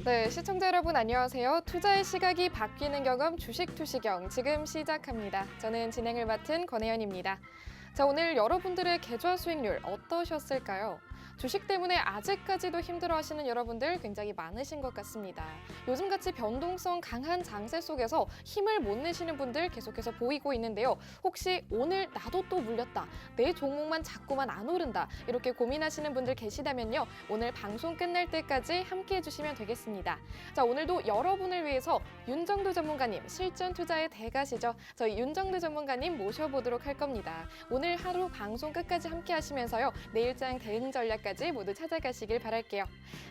네, 시청자 여러분 안녕하세요. 투자의 시각이 바뀌는 경험 주식 투시경 지금 시작합니다. 저는 진행을 맡은 권혜연입니다. 자, 오늘 여러분들의 계좌 수익률 어떠셨을까요? 주식 때문에 아직까지도 힘들어하시는 여러분들 굉장히 많으신 것 같습니다. 요즘같이 변동성 강한 장세 속에서 힘을 못 내시는 분들 계속해서 보이고 있는데요. 혹시 오늘 나도 또 물렸다, 내 종목만 자꾸만 안 오른다 이렇게 고민하시는 분들 계시다면요. 오늘 방송 끝날 때까지 함께 해주시면 되겠습니다. 자, 오늘도 여러분을 위해서 윤정도 전문가님, 실전 투자의 대가시죠. 저희 윤정도 전문가님 모셔보도록 할 겁니다. 오늘 하루 방송 끝까지 함께 하시면서요. 내일장 대응 전략까지 모두 찾아가시길 바랄게요.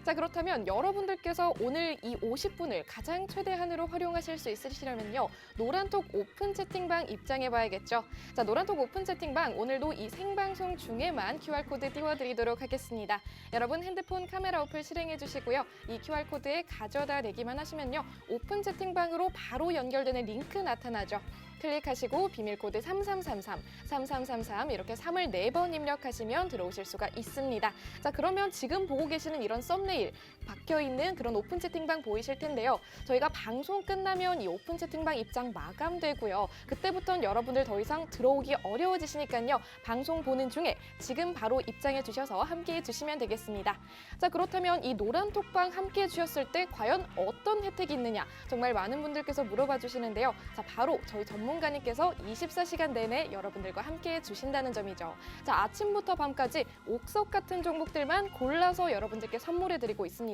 자, 그렇다면 여러분들께서 오늘 이 50분을 가장 최대한으로 활용하실 수 있으시려면요. 노란톡 오픈 채팅방 입장해봐야겠죠. 자, 노란톡 오픈 채팅방 오늘도 이 생방송 중에만 QR코드 띄워드리도록 하겠습니다. 여러분 핸드폰 카메라 어플 실행해 주시고요. 이 QR코드에 가져다 내기만 하시면요. 오픈 채팅방으로 바로 연결되는 링크 나타나죠. 클릭하시고 비밀코드 3333 이렇게 3을 4번 입력하시면 들어오실 수가 있습니다. 자, 그러면 지금 보고 계시는 이런 썸네일 박혀있는 그런 오픈 채팅방 보이실 텐데요. 저희가 방송 끝나면 이 오픈 채팅방 입장 마감되고요. 그때부터는 여러분들 더 이상 들어오기 어려워지시니까요. 방송 보는 중에 지금 바로 입장해 주셔서 함께해 주시면 되겠습니다. 자, 그렇다면 이 노란 톡방 함께해 주셨을 때 과연 어떤 혜택이 있느냐 정말 많은 분들께서 물어봐 주시는데요. 자, 바로 저희 전문가님께서 24시간 내내 여러분들과 함께해 주신다는 점이죠. 자, 아침부터 밤까지 옥석 같은 종목들만 골라서 여러분들께 선물해드리고 있습니다.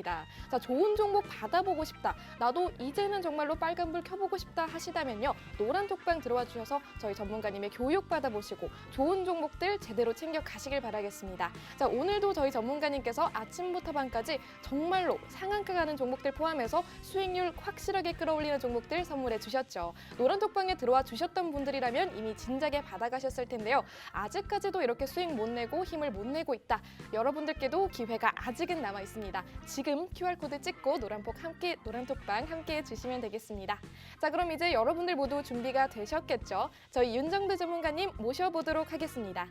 자, 좋은 종목 받아보고 싶다, 나도 이제는 정말로 빨간불 켜보고 싶다 하시다면요. 노란 톡방 들어와 주셔서 저희 전문가님의 교육 받아보시고 좋은 종목들 제대로 챙겨 가시길 바라겠습니다. 자, 오늘도 저희 전문가님께서 아침부터 밤까지 정말로 상한가 가는 종목들 포함해서 수익률 확실하게 끌어올리는 종목들 선물해 주셨죠. 노란 톡방에 들어와 주셨던 분들이라면 이미 진작에 받아가셨을 텐데요. 아직까지도 이렇게 수익 못 내고 힘을 못 내고 있다, 여러분들께도 기회가 아직은 남아 있습니다. 지금 QR코드 찍고 노란톡방 함께 해주시면 되겠습니다. 자, 그럼 이제 여러분들 모두 준비가 되셨겠죠? 저희 윤정도 전문가님 모셔보도록 하겠습니다.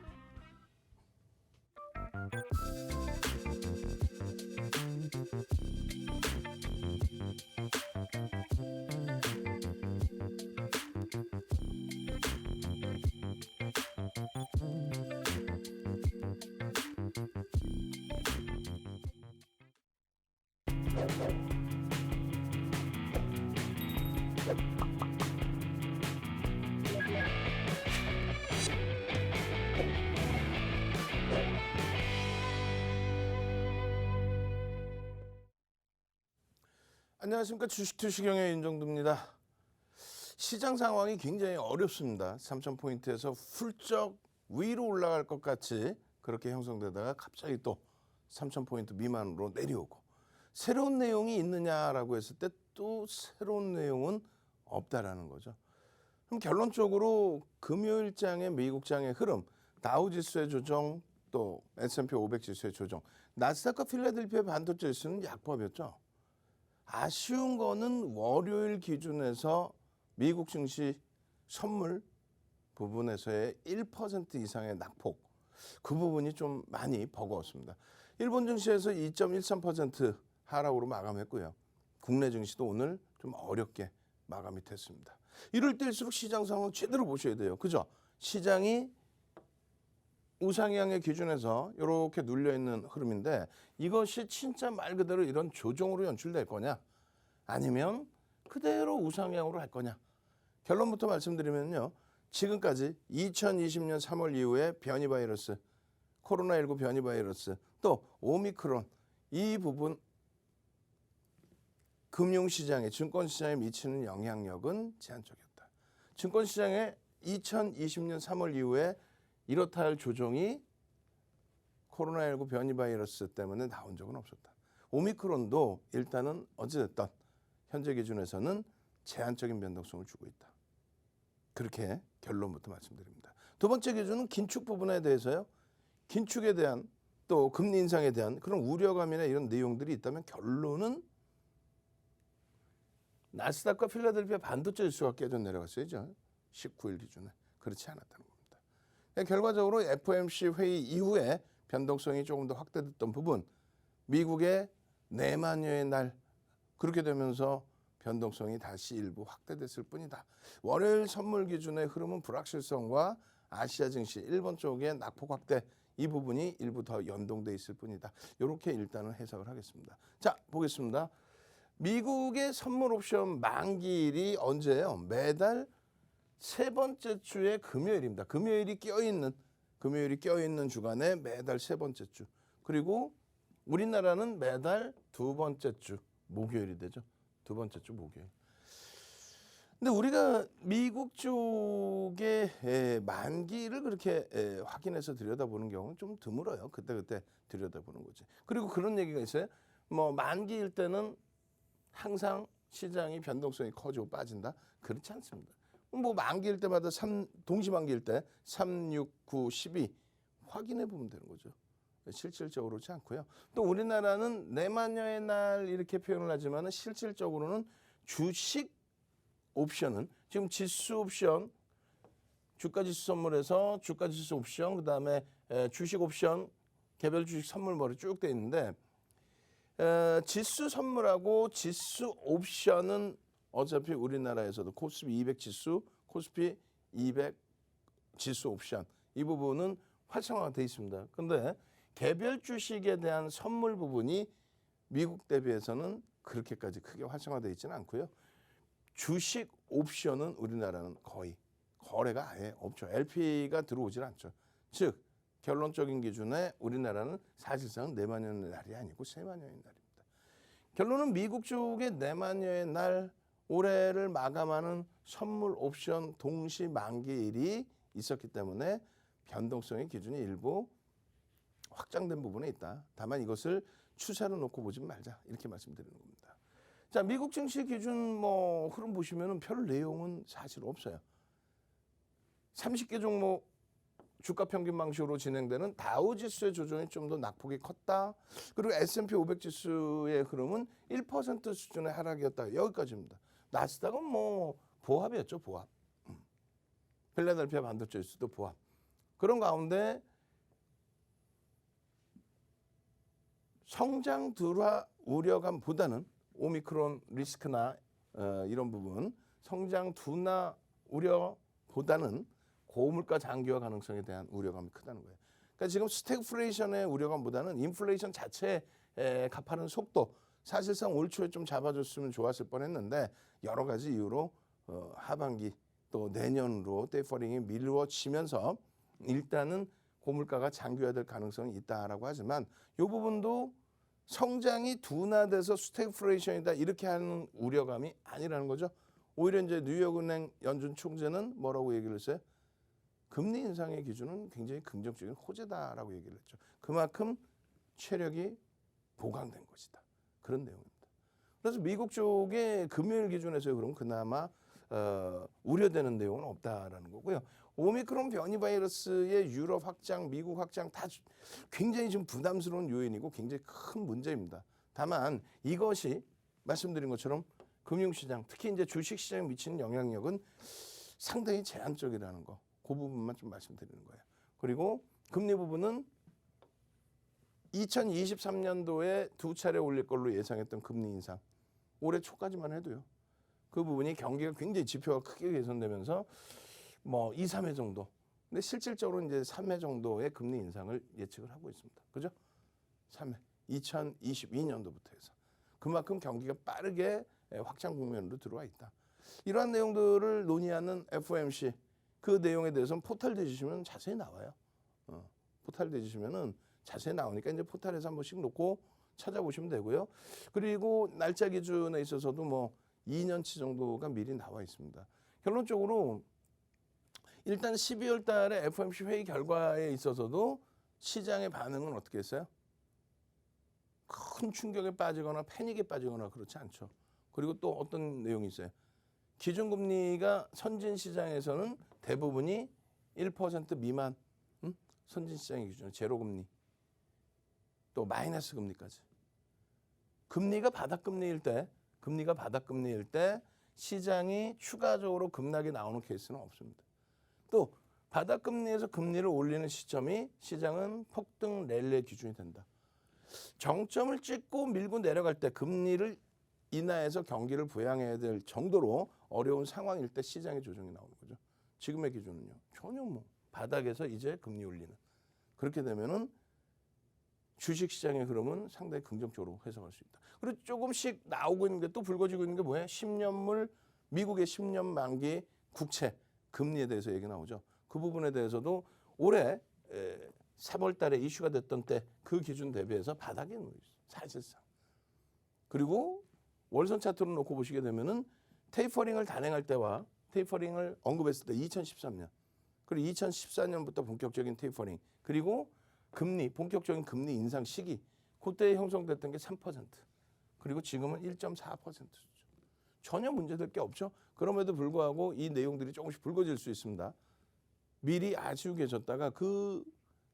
안녕하십니까. 주식투시경의 윤정두입니다. 시장 상황이 굉장히 어렵습니다. 3,000포인트에서 훌쩍 위로 올라갈 것 같이 그렇게 형성되다가 갑자기 또 3,000포인트 미만으로 내려오고, 새로운 내용이 있느냐라고 했을 때 또 새로운 내용은 없다라는 거죠. 그럼 결론적으로 금요일장의 미국장의 흐름, 다우지수의 조정, 또 S&P 500 지수의 조정, 나스닥과 필라델피아 반도체 지수는 약보였죠. 아쉬운 거는 월요일 기준에서 미국 증시 선물 부분에서의 1% 이상의 낙폭, 그 부분이 좀 많이 버거웠습니다. 일본 증시에서 2.13% 하락으로 마감했고요. 국내 증시도 오늘 좀 어렵게 마감이 됐습니다. 이럴 때일수록 시장 상황 제대로 보셔야 돼요. 그죠? 시장이 우상향의 기준에서 이렇게 눌려있는 흐름인데, 이것이 진짜 말 그대로 이런 조정으로 연출될 거냐, 아니면 그대로 우상향으로 할 거냐. 결론부터 말씀드리면요. 지금까지 2020년 3월 이후에 변이 바이러스, 코로나19 변이 바이러스, 또 오미크론, 이 부분 금융시장에, 증권시장에 미치는 영향력은 제한적이었다. 증권시장에 2020년 3월 이후에 이렇다 할 조정이 코로나19 변이 바이러스 때문에 나온 적은 없었다. 오미크론도 일단은 어찌됐든 현재 기준에서는 제한적인 변동성을 주고 있다. 그렇게 결론부터 말씀드립니다. 두 번째 기준은 긴축 부분에 대해서요. 긴축에 대한, 또 금리 인상에 대한 그런 우려감이나 이런 내용들이 있다면 결론은 나스닥과 필라델피아 반도체 지수가 깨져 내려갔어야죠. 19일 기준에. 그렇지 않았다는 겁니다. 결과적으로 FOMC 회의 이후에 변동성이 조금 더 확대됐던 부분, 미국의 내만여의 날 그렇게 되면서 변동성이 다시 일부 확대됐을 뿐이다. 월요일 선물 기준의 흐름은 불확실성과 아시아 증시, 일본 쪽의 낙폭 확대 이 부분이 일부 더 연동돼 있을 뿐이다. 이렇게 일단은 해석을 하겠습니다. 자, 보겠습니다. 미국의 선물 옵션 만기일이 언제예요? 매달 세 번째 주의 금요일입니다. 금요일이 껴있는 주간에 매달 세 번째 주. 그리고 우리나라는 매달 두 번째 주 목요일이 되죠. 두 번째 주 목요일. 근데 우리가 미국 쪽의 만기를 그렇게 확인해서 들여다보는 경우는 좀 드물어요. 그때 들여다보는 거지. 그리고 그런 얘기가 있어요. 뭐 만기일 때는 항상 시장이 변동성이 커지고 빠진다. 그렇지 않습니다. 뭐 만기일 때마다 동시 만기일 때 3, 6, 9, 12 확인해 보면 되는 거죠. 실질적으로 그렇지 않고요. 또 우리나라는 내만여의 날 이렇게 표현을 하지만은 실질적으로는 주식 옵션은 지금 지수 옵션, 주가 지수 선물에서 주가 지수 옵션, 그다음에 주식 옵션, 개별 주식 선물머리 쭉 돼 있는데 지수 선물하고 지수 옵션은 어차피 우리나라에서도 코스피 200 지수, 코스피 200 지수 옵션 이 부분은 활성화가 돼 있습니다. 그런데 개별 주식에 대한 선물 부분이 미국 대비해서는 그렇게까지 크게 활성화되어 있지는 않고요. 주식 옵션은 우리나라는 거의 거래가 아예 없죠. LP가 들어오질 않죠. 즉 결론적인 기준에 우리나라는 사실상 내만여의 날이 아니고 세만여의 날입니다. 결론은 미국 쪽의 내만여의 날 올해를 마감하는 선물 옵션 동시 만기일이 있었기 때문에 변동성의 기준이 일부 확장된 부분에 있다. 다만 이것을 추세로 놓고 보지 말자 이렇게 말씀드리는 겁니다. 자, 미국 증시 기준 뭐 흐름 보시면은 별 내용은 사실 없어요. 30개 종목 주가 평균 방식으로 진행되는 다우 지수의 조정이 좀 더 낙폭이 컸다. 그리고 S&P 500 지수의 흐름은 1% 수준의 하락이었다. 여기까지입니다. 나스닥은 뭐 보합이었죠, 보합. 필라델피아 반도체 지수도 보합. 그런 가운데 성장 둔화 우려감보다는 오미크론 리스크나 이런 부분 성장 둔화 우려보다는 고물가 장기화 가능성에 대한 우려감이 크다는 거예요. 그러니까 지금 스태그플레이션의 우려감보다는 인플레이션 자체에 가파른 속도 사실상 올 초에 좀 잡아줬으면 좋았을 뻔했는데 여러 가지 이유로 하반기 또 내년으로 테이퍼링이 미루어지면서 일단은 고물가가 장기화될 가능성이 있다라고 하지만 이 부분도 성장이 둔화돼서 스태그플레이션이다 이렇게 하는 우려감이 아니라는 거죠. 오히려 이제 뉴욕은행 연준 총재는 뭐라고 얘기를 했어요? 금리 인상의 기준은 굉장히 긍정적인 호재다라고 얘기를 했죠. 그만큼 체력이 보강된 것이다. 그런 내용입니다. 그래서 미국 쪽의 금요일 기준에서 그럼 그나마 우려되는 내용은 없다라는 거고요. 오미크론 변이 바이러스의 유럽 확장, 미국 확장 다 굉장히 좀 부담스러운 요인이고 굉장히 큰 문제입니다. 다만 이것이 말씀드린 것처럼 금융시장, 특히 이제 주식시장에 미치는 영향력은 상당히 제한적이라는 거. 그 부분만 좀 말씀드리는 거예요. 그리고 금리 부분은 2023년도에 두 차례 올릴 걸로 예상했던 금리 인상. 올해 초까지만 해도요. 그 부분이 경기가 굉장히 지표가 크게 개선되면서 뭐 2, 3회 정도. 근데 실질적으로 이제 3회 정도의 금리 인상을 예측을 하고 있습니다. 그죠? 3회. 2022년도부터 해서. 그만큼 경기가 빠르게 확장 국면으로 들어와 있다. 이러한 내용들을 논의하는 FOMC 그 내용에 대해서는 포털 뒤지시면 자세히 나와요. 포털 뒤지시면은 자세히 나오니까 이제 포털에서 한 번씩 놓고 찾아보시면 되고요. 그리고 날짜 기준에 있어서도 뭐 2년치 정도가 미리 나와 있습니다. 결론적으로 일단 12월 달에 FOMC 회의 결과에 있어서도 시장의 반응은 어떻게 했어요? 큰 충격에 빠지거나 패닉에 빠지거나 그렇지 않죠. 그리고 또 어떤 내용이 있어요? 기준금리가 선진시장에서는 대부분이 1% 미만, 선진시장의 기준, 제로금리, 또 마이너스 금리까지. 금리가 바닥금리일 때 시장이 추가적으로 급락이 나오는 케이스는 없습니다. 또 바닥금리에서 금리를 올리는 시점이 시장은 폭등 랠리의 기준이 된다. 정점을 찍고 밀고 내려갈 때 금리를 인하해서 경기를 부양해야 될 정도로 어려운 상황일 때 시장의 조정이 나오는 거죠. 지금의 기준은요. 전혀 뭐 바닥에서 이제 금리 올리는. 그렇게 되면은 주식시장의 흐름은 상당히 긍정적으로 해석할 수 있다. 그리고 조금씩 나오고 있는 게 또 불거지고 있는 게 뭐예요? 10년물 미국의 10년 만기 국채 금리에 대해서 얘기 나오죠. 그 부분에 대해서도 올해 3월 달에 이슈가 됐던 때 그 기준 대비해서 바닥에 있는 거죠. 사실상. 그리고 월선 차트로 놓고 보시게 되면은 테이퍼링을 단행할 때와 테이퍼링을 언급했을 때 2013년 그리고 2014년부터 본격적인 테이퍼링 그리고 금리 본격적인 금리 인상 시기 그때 형성됐던 게 3% 그리고 지금은 1.4%죠. 전혀 문제될 게 없죠. 그럼에도 불구하고 이 내용들이 조금씩 불거질 수 있습니다. 미리 아쉬우게 졌다가 그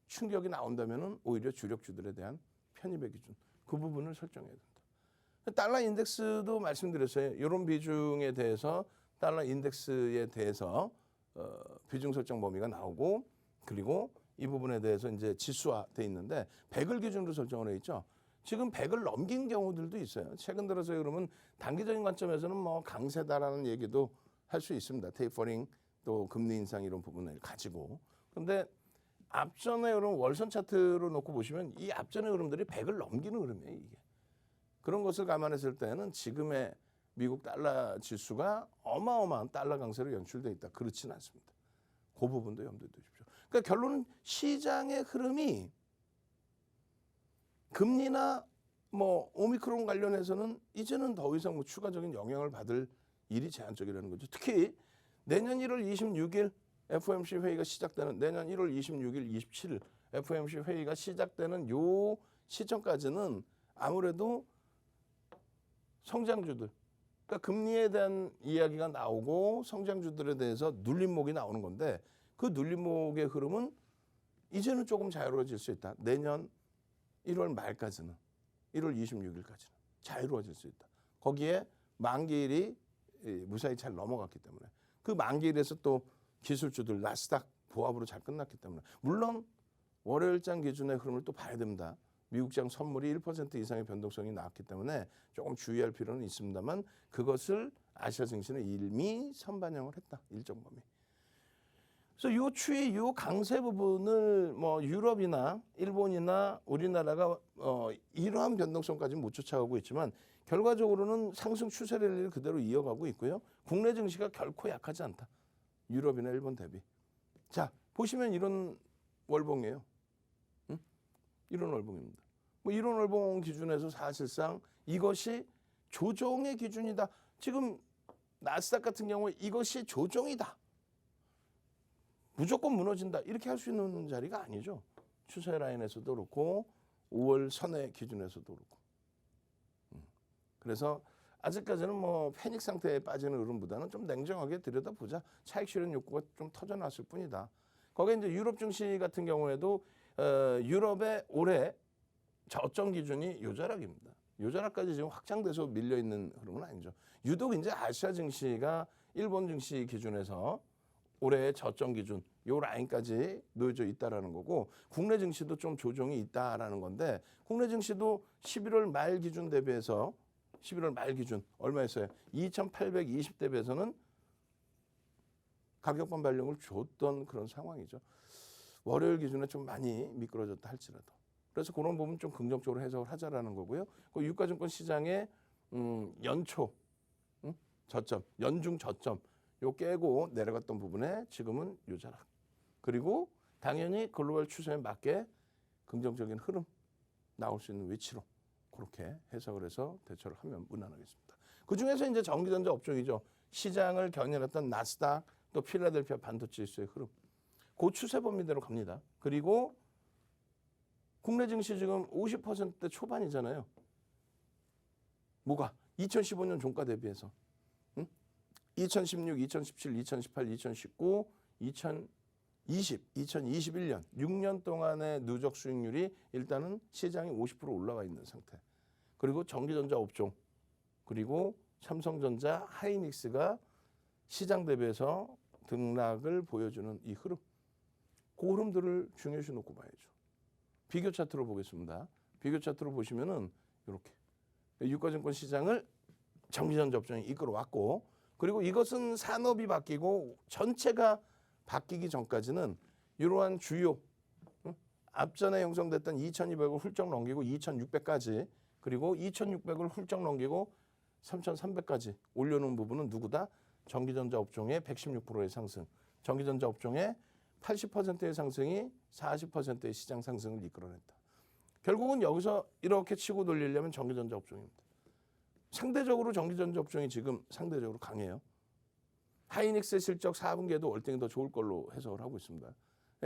충격이 나온다면은 오히려 주력주들에 대한 편입의 기준 그 부분을 설정해야 된다. 달러 인덱스도 말씀드렸어요. 이런 비중에 대해서 달러 인덱스에 대해서 비중 설정 범위가 나오고 그리고 이 부분에 대해서 이제 지수화돼 있는데 100을 기준으로 설정을 해 있죠. 지금 100을 넘긴 경우들도 있어요. 최근 들어서 그러면 단기적인 관점에서는 뭐 강세다라는 얘기도 할 수 있습니다. 테이퍼링 또 금리 인상 이런 부분을 가지고. 그런데 앞전에 그런 월선 차트로 놓고 보시면 이 앞전의 흐름들이 100을 넘기는 흐름이에요. 이게. 그런 것을 감안했을 때는 지금의 미국 달러 지수가 어마어마한 달러 강세로 연출돼 있다. 그렇지는 않습니다. 그 부분도 염두에 두십시오. 그러니까 결론은 시장의 흐름이 금리나 뭐 오미크론 관련해서는 이제는 더 이상 뭐 추가적인 영향을 받을 일이 제한적이라는 거죠. 특히 내년 1월 26일 FOMC 회의가 시작되는 내년 1월 26일, 27일 FOMC 회의가 시작되는 요 시점까지는 아무래도 성장주들, 그러니까 금리에 대한 이야기가 나오고 성장주들에 대해서 눌림목이 나오는 건데 그 눌림목의 흐름은 이제는 조금 자유로워질 수 있다. 내년 1월 말까지는, 1월 26일까지는 자유로워질 수 있다. 거기에 만기일이 무사히 잘 넘어갔기 때문에 그 만기일에서 또 기술주들 나스닥 보합으로 잘 끝났기 때문에 물론 월요일장 기준의 흐름을 또 봐야 됩니다. 미국장 선물이 1% 이상의 변동성이 나왔기 때문에 조금 주의할 필요는 있습니다만 그것을 아시아 증시는 이미 선반영을 했다. 일정 범위. 그래서 요 추이, 요 강세 부분을 뭐 유럽이나 일본이나 우리나라가 이러한 변동성까지는 못 쫓아가고 있지만 결과적으로는 상승 추세 랠리를 그대로 이어가고 있고요. 국내 증시가 결코 약하지 않다. 유럽이나 일본 대비. 자, 보시면 이런 월봉이에요. 응? 이런 월봉입니다. 뭐 이런 월봉 기준에서 사실상 이것이 조정의 기준이다. 지금 나스닥 같은 경우에 이것이 조정이다. 무조건 무너진다. 이렇게 할 수 있는 자리가 아니죠. 추세 라인에서도 그렇고 5월 선의 기준에서도 그렇고. 그래서 아직까지는 뭐 패닉 상태에 빠지는 흐름보다는 좀 냉정하게 들여다보자. 차익 실현 욕구가 좀 터져났을 뿐이다. 거기에 이제 유럽 증시 같은 경우에도 유럽의 올해 저점 기준이 요자락입니다. 요자락까지 지금 확장돼서 밀려 있는 흐름은 아니죠. 유독 이제 아시아 증시가 일본 증시 기준에서 올해의 저점 기준 요 라인까지 놓여져 있다라는 거고 국내 증시도 좀 조정이 있다라는 건데 국내 증시도 11월 말 기준 대비해서 11월 말 기준 얼마였어요? 2,820 대비해서는 가격 반발력을 줬던 그런 상황이죠. 월요일 기준에 좀 많이 미끄러졌다 할지라도. 그래서 그런 부분 좀 긍정적으로 해석을 하자라는 거고요. 그 유가증권 시장의 연초 저점, 연중 저점 요 깨고 내려갔던 부분에 지금은 요자락. 그리고 당연히 글로벌 추세에 맞게 긍정적인 흐름 나올 수 있는 위치로 그렇게 해석을 해서 대처를 하면 무난하겠습니다. 그중에서 이제 전기전자 업종이죠. 시장을 견인했던 나스닥 또 필라델피아 반도체 지수의 흐름. 그 추세 범위대로 갑니다. 그리고 국내 증시 지금 50%대 초반이잖아요. 뭐가? 2015년 종가 대비해서. 2016, 2017, 2018, 2019, 2020, 2021년 6년 동안의 누적 수익률이 일단은 시장이 50% 올라와 있는 상태. 그리고 전기전자 업종 그리고 삼성전자, 하이닉스가 시장 대비해서 등락을 보여주는 이 흐름. 그 흐름들을 중요시 놓고 봐야죠. 비교 차트로 보겠습니다. 비교 차트로 보시면은 이렇게 유가증권 시장을 전기전자 업종이 이끌어왔고, 그리고 이것은 산업이 바뀌고 전체가 바뀌기 전까지는 이러한 주요 앞전에 형성됐던 2200을 훌쩍 넘기고 2600까지, 그리고 2600을 훌쩍 넘기고 3300까지 올려놓은 부분은 누구다? 전기전자 업종의 116%의 상승, 전기전자 업종의 80%의 상승이 40%의 시장 상승을 이끌어냈다. 결국은 여기서 이렇게 치고 돌리려면 전기전자 업종입니다. 상대적으로 전기전자 업종이 지금 상대적으로 강해요. 하이닉스의 실적 4분기에도 월등히 더 좋을 걸로 해석을 하고 있습니다.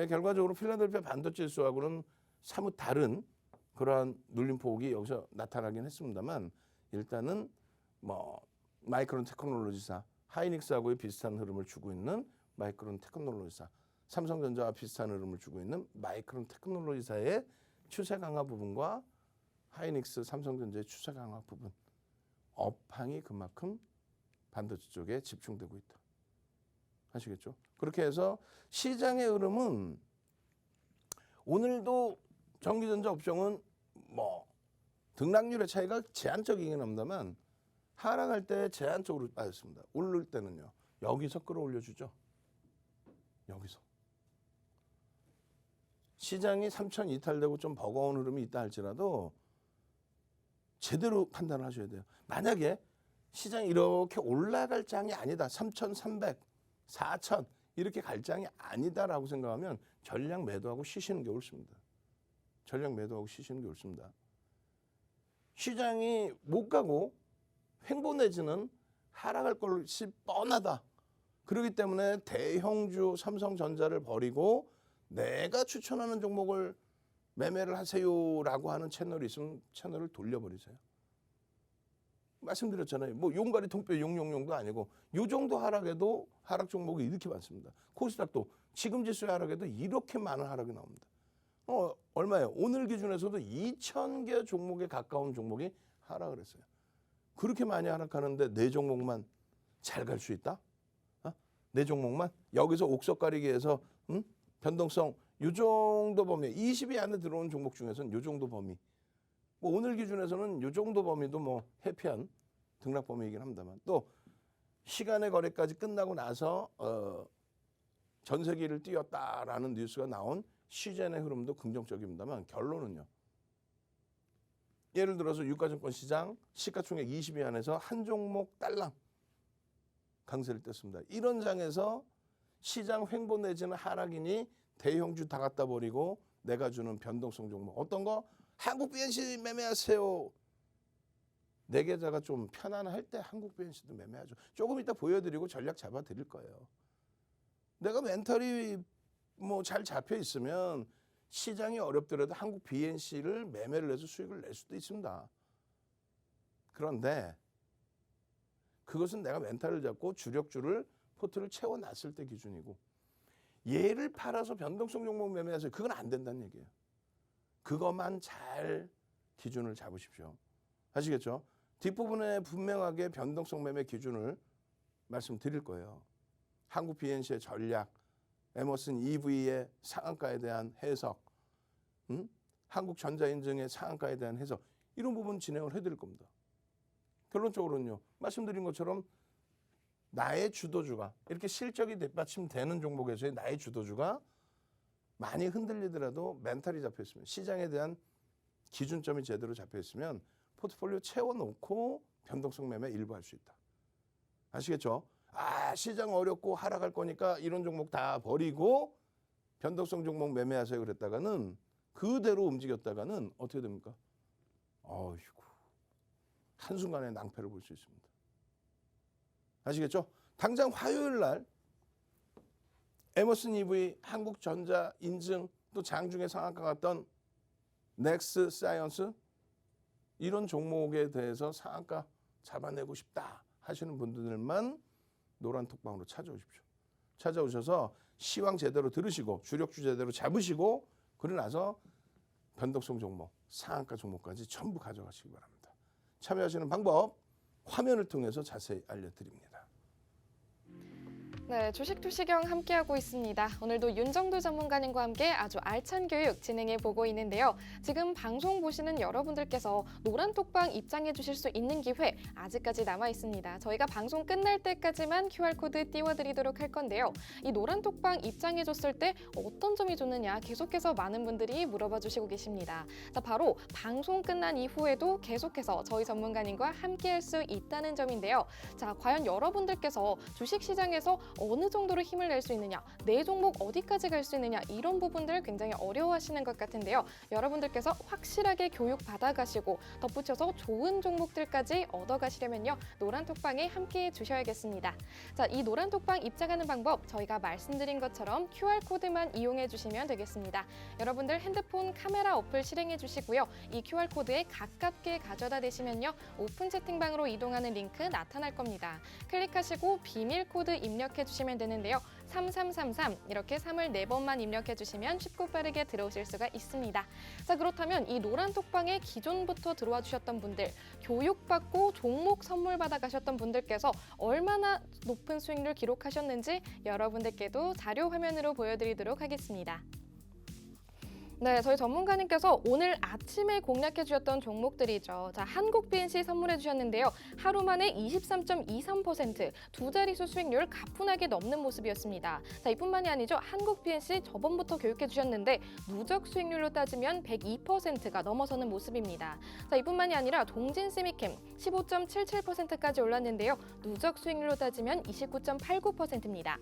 결과적으로 필라델피아 반도체 지수하고는 사뭇 다른 그러한 눌림폭이 여기서 나타나긴 했습니다만, 일단은 뭐 마이크론 테크놀로지사, 하이닉스하고의 비슷한 흐름을 주고 있는 마이크론 테크놀로지사, 삼성전자와 비슷한 흐름을 주고 있는 마이크론 테크놀로지사의 추세 강화 부분과 하이닉스, 삼성전자의 추세 강화 부분, 업황이 그만큼 반도체 쪽에 집중되고 있다. 아시겠죠? 그렇게 해서 시장의 흐름은 오늘도 전기전자 업종은 뭐 등락률의 차이가 제한적이긴 합니다만 하락할 때 제한적으로 빠졌습니다. 오를 때는요. 여기서 끌어올려주죠. 여기서. 시장이 3천 이탈되고 좀 버거운 흐름이 있다 할지라도 제대로 판단을 하셔야 돼요. 만약에 시장이 이렇게 올라갈 장이 아니다. 3,300, 4,000 이렇게 갈 장이 아니다라고 생각하면 전량 매도하고 쉬시는 게 옳습니다. 전량 매도하고 쉬시는 게 옳습니다. 시장이 못 가고 횡보 내지는 하락할 것이 뻔하다. 그렇기 때문에 대형주 삼성전자를 버리고 내가 추천하는 종목을 매매를 하세요라고 하는 채널이 있으면 채널을 돌려버리세요. 말씀드렸잖아요. 뭐 용가리 통뼈 용용용도 아니고 요 정도 하락에도 하락 종목이 이렇게 많습니다. 코스닥도 지금 지수의 하락에도 이렇게 많은 하락이 나옵니다. 얼마예요? 오늘 기준에서도 2,000개 종목에 가까운 종목이 하락을 했어요. 그렇게 많이 하락하는데 네 종목만 잘 갈 수 있다? 네 종목만? 여기서 옥석 가리기에서 변동성 요 정도 범위, 20위 안에 들어온 종목 중에서는 요 정도 범위. 뭐 오늘 기준에서는 요 정도 범위도 뭐 해피한 등락 범위이긴 합니다만, 또 시간의 거래까지 끝나고 나서 전세기를 띄웠다라는 뉴스가 나온 시젠의 흐름도 긍정적입니다만, 결론은요. 예를 들어서 유가증권 시장 시가총액 20위 안에서 한 종목 딸랑 강세를 뗐습니다. 이런 장에서 시장 횡보 내지는 하락이니 대형주 다 갖다 버리고 내가 주는 변동성 종목 어떤 거? 한국 BNC 매매하세요. 내 계좌가 좀 편안할 때 한국 BNC도 매매하죠. 조금 이따 보여드리고 전략 잡아드릴 거예요. 내가 멘탈이 뭐 잘 잡혀 있으면 시장이 어렵더라도 한국 BNC를 매매를 해서 수익을 낼 수도 있습니다. 그런데 그것은 내가 멘탈을 잡고 주력주를 포트를 채워놨을 때 기준이고, 얘를 팔아서 변동성 종목 매매하세요. 그건 안 된다는 얘기예요. 그것만 잘 기준을 잡으십시오. 아시겠죠? 뒷부분에 분명하게 변동성 매매 기준을 말씀드릴 거예요. 한국 BNC의 전략, 에머슨 EV의 상한가에 대한 해석, 한국 전자인증의 상한가에 대한 해석, 이런 부분 진행을 해드릴 겁니다. 결론적으로는요, 말씀드린 것처럼 나의 주도주가 이렇게 실적이 뒷받침되는 종목에서의 나의 주도주가 많이 흔들리더라도 멘탈이 잡혀있으면, 시장에 대한 기준점이 제대로 잡혀있으면 포트폴리오 채워놓고 변동성 매매 일부 할 수 있다. 아시겠죠? 시장 어렵고 하락할 거니까 이런 종목 다 버리고 변동성 종목 매매하세요 그랬다가는, 그대로 움직였다가는 어떻게 됩니까? 어이구, 한순간에 낭패를 볼 수 있습니다. 아시겠죠? 당장 화요일 날 에머슨 EV, 한국전자 인증, 또 장중에 상한가 갔던 넥스 사이언스, 이런 종목에 대해서 상한가 잡아내고 싶다 하시는 분들만 노란 톡방으로 찾아오십시오. 찾아오셔서 시황 제대로 들으시고 주력주 제대로 잡으시고, 그러고 나서 변동성 종목, 상한가 종목까지 전부 가져가시기 바랍니다. 참여하시는 방법 화면을 통해서 자세히 알려드립니다. 네, 주식 투시경 함께하고 있습니다. 오늘도 윤정두 전문가님과 함께 아주 알찬 교육 진행해 보고 있는데요. 지금 방송 보시는 여러분들께서 노란톡방 입장해 주실 수 있는 기회 아직까지 남아 있습니다. 저희가 방송 끝날 때까지만 QR코드 띄워드리도록 할 건데요. 이 노란톡방 입장해 줬을 때 어떤 점이 좋느냐 계속해서 많은 분들이 물어봐 주시고 계십니다. 자, 바로 방송 끝난 이후에도 계속해서 저희 전문가님과 함께할 수 있다는 점인데요. 자, 과연 여러분들께서 주식시장에서 어느 정도로 힘을 낼 수 있느냐, 내 종목 어디까지 갈 수 있느냐 이런 부분들 굉장히 어려워하시는 것 같은데요. 여러분들께서 확실하게 교육 받아가시고 덧붙여서 좋은 종목들까지 얻어가시려면요. 노란톡방에 함께해 주셔야겠습니다. 자, 이 노란톡방 입장하는 방법 저희가 말씀드린 것처럼 QR코드만 이용해 주시면 되겠습니다. 여러분들 핸드폰 카메라 어플 실행해 주시고요. 이 QR코드에 가깝게 가져다 대시면요. 오픈 채팅방으로 이동하는 링크 나타날 겁니다. 클릭하시고 비밀 코드 입력해 주시면 되는데요. 3333 이렇게 3을 4번만 입력해 주시면 쉽고 빠르게 들어오실 수가 있습니다. 자, 그렇다면 이 노란톡방에 기존부터 들어와 주셨던 분들, 교육받고 종목 선물 받아 가셨던 분들께서 얼마나 높은 수익률 기록하셨는지 여러분들께도 자료 화면으로 보여드리도록 하겠습니다. 네, 저희 전문가님께서 오늘 아침에 공략해 주셨던 종목들이죠. 자, 한국 BNC 선물해 주셨는데요. 하루 만에 23.23% 두 자릿수 수익률 가뿐하게 넘는 모습이었습니다. 자, 이뿐만이 아니죠. 한국 BNC 저번부터 교육해 주셨는데 누적 수익률로 따지면 102%가 넘어서는 모습입니다. 자, 이뿐만이 아니라 동진 세미캠 15.77%까지 올랐는데요. 누적 수익률로 따지면 29.89%입니다.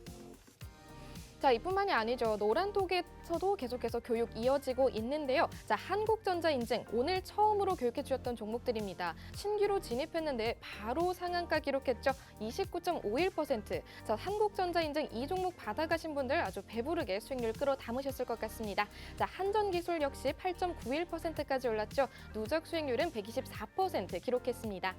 자, 이뿐만이 아니죠. 노란톡에서도 계속해서 교육 이어지고 있는데요. 자, 한국전자 인증 오늘 처음으로 교육해 주셨던 종목들입니다. 신규로 진입했는데 바로 상한가 기록했죠. 29.51%. 자, 한국전자 인증 이 종목 받아가신 분들 아주 배부르게 수익률 끌어 담으셨을 것 같습니다. 자, 한전기술 역시 8.91%까지 올랐죠. 누적 수익률은 124% 기록했습니다.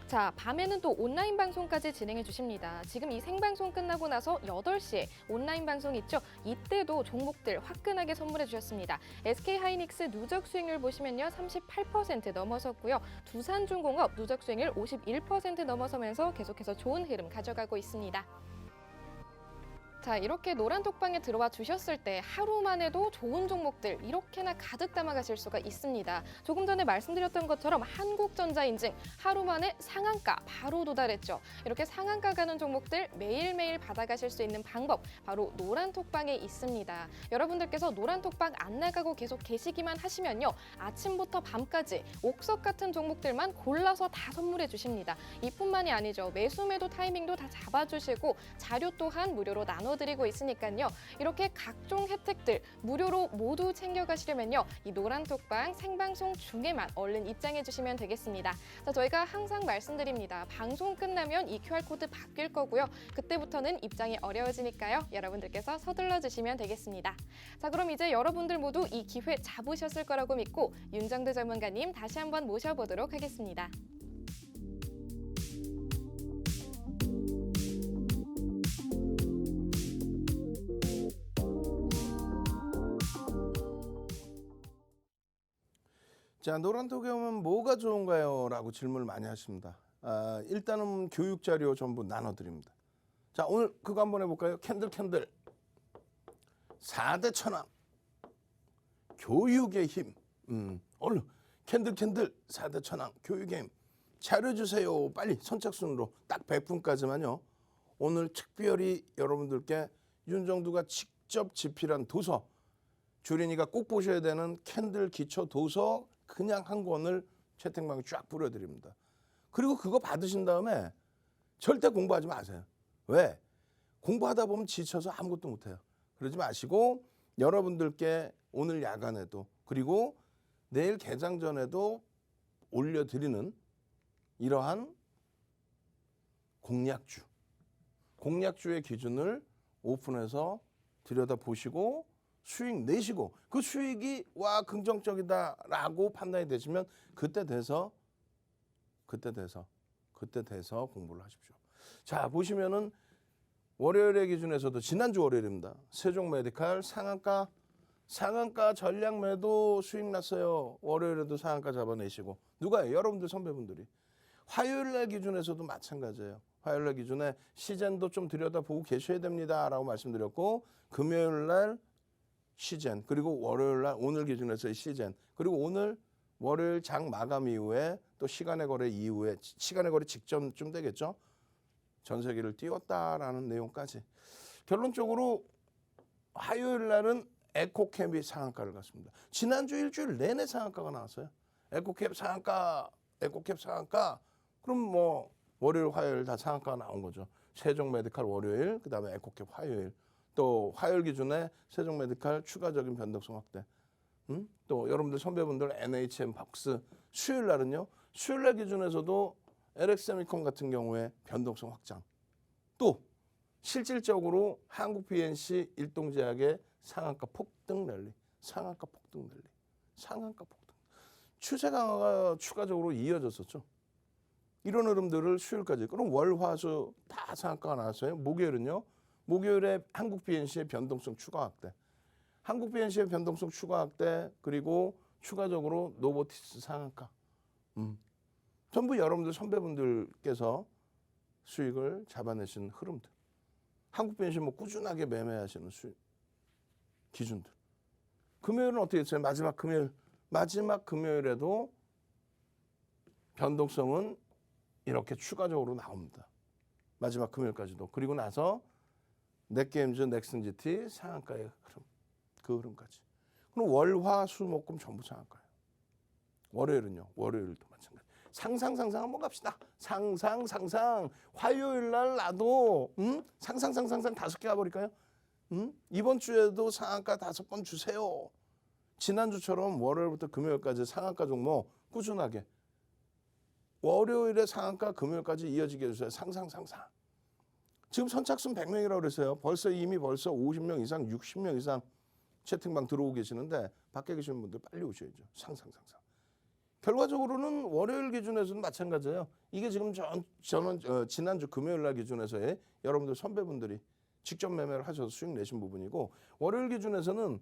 자, 밤에는 또 온라인 방송까지 진행해 주십니다. 지금 이 생방송 끝나고 나서 8시에 온라인 방송 있죠? 이때도 종목들 화끈하게 선물해 주셨습니다. SK하이닉스 누적 수익률 보시면요. 38% 넘어섰고요. 두산중공업 누적 수익률 51% 넘어서면서 계속해서 좋은 흐름 가져가고 있습니다. 자, 이렇게 노란톡방에 들어와 주셨을 때 하루만 해도 좋은 종목들 이렇게나 가득 담아가실 수가 있습니다. 조금 전에 말씀드렸던 것처럼 한국전자 인증 하루 만에 상한가 바로 도달했죠. 이렇게 상한가 가는 종목들 매일매일 받아가실 수 있는 방법 바로 노란톡방에 있습니다. 여러분들께서 노란톡방 안 나가고 계속 계시기만 하시면요. 아침부터 밤까지 옥석 같은 종목들만 골라서 다 선물해 주십니다. 이뿐만이 아니죠. 매수 매도 타이밍도 다 잡아주시고 자료 또한 무료로 나눠드리고 있으니까요. 이렇게 각종 혜택들 무료로 모두 챙겨가시려면요. 이 노란톡방 생방송 중에만 얼른 입장해 주시면 되겠습니다. 자, 저희가 항상 말씀드립니다. 방송 끝나면 이 QR코드 바뀔 거고요. 그때부터는 입장이 어려워지니까요. 여러분들께서 서둘러 주시면 되겠습니다. 자, 그럼 이제 여러분들 모두 이 기회 잡으셨을 거라고 믿고 윤정두 전문가님 다시 한번 모셔보도록 하겠습니다. 자, 노란톡에 오면 뭐가 좋은가요? 라고 질문을 많이 하십니다. 일단은 교육 자료 전부 나눠드립니다. 자, 오늘 그거 한번 해볼까요? 캔들 4대 천왕 교육의 힘. 얼른 캔들 4대 천왕 교육의 힘 차려주세요. 빨리 선착순으로 딱 100분까지만요. 오늘 특별히 여러분들께 윤정두가 직접 집필한 도서, 주린이가 꼭 보셔야 되는 캔들 기초 도서 그냥 한 권을 채팅방에 쫙 뿌려드립니다. 그리고 그거 받으신 다음에 절대 공부하지 마세요. 왜? 공부하다 보면 지쳐서 아무것도 못해요. 그러지 마시고 여러분들께 오늘 야간에도 그리고 내일 개장 전에도 올려드리는 이러한 공략주의 기준을 오픈해서 들여다보시고 수익 내시고 그 수익이 와 긍정적이다라고 판단이 되시면 그때 돼서 공부를 하십시오. 자, 보시면은 월요일의 기준에서도 지난주 월요일입니다. 세종 메디칼 상한가 전량 매도 수익 났어요. 월요일에도 상한가 잡아내시고 누가요? 여러분들 선배분들이. 화요일 날 기준에서도 마찬가지예요. 화요일 날 기준에 시젠도 좀 들여다보고 계셔야 됩니다라고 말씀드렸고 금요일 날 시젠 그리고 월요일 날 오늘 기준에서의 시젠 그리고 오늘 월요일 장 마감 이후에 또 시간의 거래 이후에 시간의 거래 직전쯤 되겠죠. 전세기를 띄웠다라는 내용까지 결론적으로 화요일 날은 에코캡이 상한가를 갔습니다. 지난주 일주일 내내 상한가가 나왔어요. 에코캡 상한가 그럼 뭐 월요일 화요일 다 상한가가 나온 거죠. 세종 메디칼 월요일 그다음에 에코캡 화요일 또 화요일 기준에 세종 메디칼 추가적인 변동성 확대 또 여러분들 선배분들 NHN 박스 수요일 날은요. 수요일 날 기준에서도 LX세미콘 같은 경우에 변동성 확장 또 실질적으로 한국 BNC 일동제약의 상한가 폭등 랠리 추세 강화가 추가적으로 이어졌었죠. 이런 흐름들을 수요일까지 그럼 월, 화, 수 다 상한가가 나왔어요. 목요일은요. 목요일에 한국 BNC의 변동성 추가 확대 한국 BNC의 변동성 추가 확대 그리고 추가적으로 노보티스 상한가 전부 여러분들 선배분들께서 수익을 잡아내신 흐름들 한국 BNC 뭐 꾸준하게 매매하시는 수익 기준들 금요일은 어떻게 했어요? 마지막 금요일에도 변동성은 이렇게 추가적으로 나옵니다. 마지막 금요일까지도 그리고 나서 넷게임즈 넥슨 GT 상한가의 흐름 그 흐름까지 그럼 월, 화, 수, 목금 전부 상한가예요. 월요일은요. 월요일도 마찬가지. 상상 한번 갑시다. 상상 화요일 날 나도 상상 5개 가버릴까요? 이번 주에도 상한가 5번 주세요. 지난주처럼 월요일부터 금요일까지 상한가 종목 꾸준하게 월요일에 상한가 금요일까지 이어지게 해주세요. 상상 지금 선착순 100명이라고 그랬어요. 이미 50명 이상 60명 이상 채팅방 들어오고 계시는데 밖에 계시는 분들 빨리 오셔야죠. 상상 결과적으로는 월요일 기준에서는 마찬가지예요. 이게 지금 저는 지난주 금요일 날 기준에서의 여러분들 선배분들이 직접 매매를 하셔서 수익 내신 부분이고 월요일 기준에서는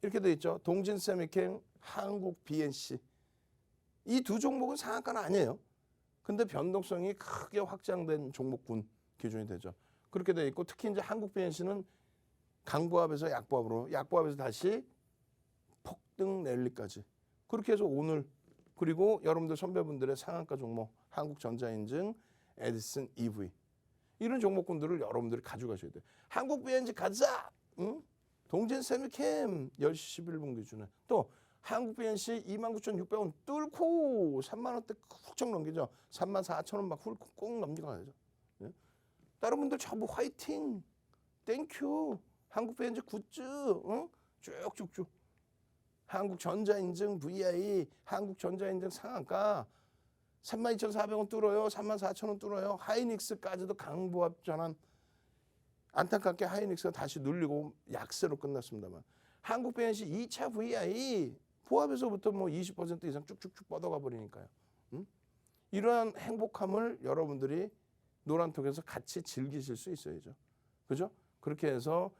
이렇게 돼 있죠. 동진세미캠, 한국 BNC 이 두 종목은 상한가는 아니에요. 근데 변동성이 크게 확장된 종목군 기준이 되죠. 그렇게 돼 있고 특히 이제 한국 BNC는 강보합에서 약보합에서 다시 폭등 랠리까지 그렇게 해서 오늘 그리고 여러분들 선배분들의 상한가 종목 한국전자인증, 에디슨 EV 이런 종목군들을 여러분들이 가져가셔야 돼요. 한국 BNC 가자. 동진세미캠 10시 11분 기준에 또 한국 BNC 29,600원 뚫고 3만 원대 훌쩍 넘기죠. 34,000원 막 훅 넘겨가야죠. 예? 다른 분들 전부 화이팅, 땡큐, 한국 BNC 굿즈, 쭉쭉쭉. 한국전자인증 VI, 한국전자인증 상한가 32,400원 뚫어요. 34,000원 뚫어요. 하이닉스까지도 강보합 전환. 안타깝게 하이닉스가 다시 눌리고 약세로 끝났습니다만 한국 BNC 2차 VI 보합에서부터 뭐 20% 이상 쭉쭉쭉 뻗어가 버리니까요. 이러한 행복함을 여러분들이 노란톡에서 같이 즐기실 수 있어야죠. 그죠? 그렇게 해서